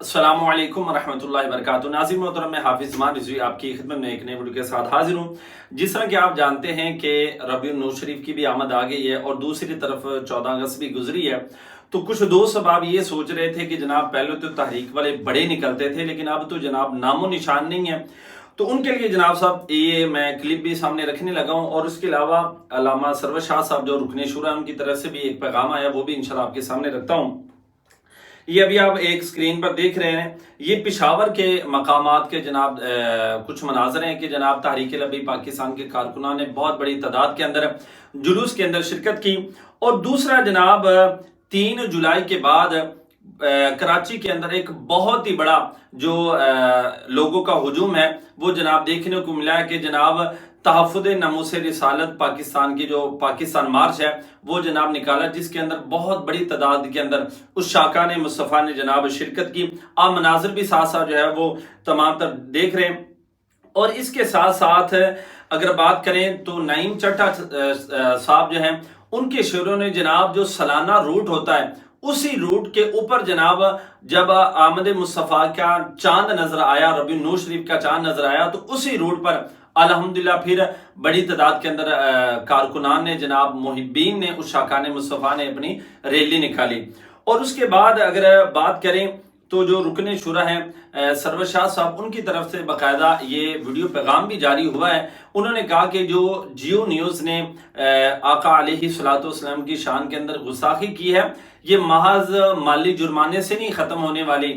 अस्सलामु अलैकुम वरहमतुल्लाहि वबरकातुहू। नाज़रीन मोहतरम, मैं हाफिज़ ज़मान रिज़वी आपकी खिदमत में एक नए वीडियो के साथ हाजिर हूँ। जिस तरह कि आप जानते हैं कि रबीउन नूर शरीफ की भी आमद आ गई है और दूसरी तरफ 14 अगस्त भी गुजरी है, तो कुछ दोस्त अब ये सोच रहे थे कि जनाब पहले तो तहरीक वाले बड़े निकलते थे, लेकिन अब तो जनाब नामो निशान नहीं है। तो उनके लिए जनाब साहब ये मैं क्लिप भी सामने रखने लगा हूँ, और उसके अलावा अल्लामा सरवर शाह साहब जो रुकने शुरा उनकी तरफ से भी एक पैगाम आया, वो भी इंशाल्लाह आपके सामने रखता हूँ। ये अभी आप एक स्क्रीन पर देख रहे हैं, ये पिशावर के मकामात के जनाब कुछ मनाजर हैं कि जनाब तहरीक लबी पाकिस्तान के कारकुनान ने बहुत बड़ी तादाद के अंदर जुलूस के अंदर शिरकत की। और दूसरा जनाब 3 जुलाई के बाद कराची के अंदर एक बहुत ही बड़ा जो लोगों का हुजूम है वो जनाब देखने को मिला है कि जनाब तहफ़्फ़ुज़ नमूस रिसालत पाकिस्तान की जो पाकिस्तान मार्च है वो जनाब निकाला, जिसके अंदर बहुत बड़ी तादाद के अंदर उस शाकान मुस्तफ़ा ने जनाब शिरकत की। आप मनाजिर भी साथ साथ जो है वो तमाम तर देख रहे हैं। और इसके साथ साथ अगर बात करें तो नईम चट्टा साहब जो हैं उनके शेरों ने जनाब जो सालाना रूट होता है उसी रूट के ऊपर जनाब जब आमद मुस्तफ़ा का चांद नजर आया, रबीउन नूर शरीफ का चांद नजर आया, तो उसी रूट पर अल्हम्दुलिल्लाह फिर बड़ी तादाद के अंदर कारकुनान ने जनाब मुहिब्बीन ने उस शाकान मुस्तफ़ा ने अपनी रैली निकाली। और उसके बाद अगर बात करें तो जो रुकने शुरा हैं सरवर शाह साहब, उनकी तरफ से बाकायदा ये वीडियो पैगाम भी जारी हुआ है। उन्होंने कहा कि जो जियो न्यूज़ ने आका अलैहिस्सलातु वस्सलाम की शान के अंदर गुस्ताखी की है, ये महज माली जुर्माने से नहीं ख़त्म होने वाली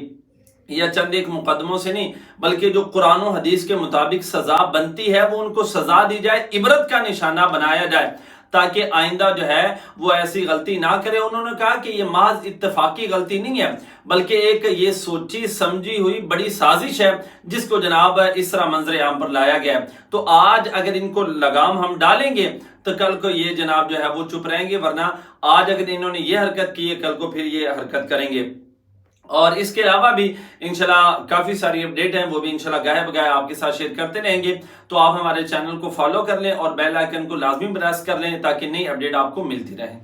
या चंद एक मुकदमों से नहीं, बल्कि जो कुरान और हदीस के मुताबिक सजा बनती है वो उनको सजा दी जाए, इबरत का निशाना बनाया जाए, ताकि आइंदा जो है वो ऐसी गलती ना करे। उन्होंने कहा कि ये महज इत्तेफाकी गलती नहीं है, बल्कि एक ये सोची समझी हुई बड़ी साजिश है जिसको जनाब इस तरह मंजर आम पर लाया गया है। तो आज अगर इनको लगाम हम डालेंगे तो कल को ये जनाब जो है वो चुप रहेंगे, वरना आज अगर इन्होंने ये हरकत की है कल को फिर ये हरकत करेंगे। और इसके अलावा भी इंशाल्लाह काफ़ी सारी अपडेट हैं, वो भी इंशाल्लाह गाहे बगाहे आपके साथ शेयर करते रहेंगे। तो आप हमारे चैनल को फॉलो कर लें और बेल आइकन को लाजमी प्रेस कर लें ताकि नई अपडेट आपको मिलती रहे।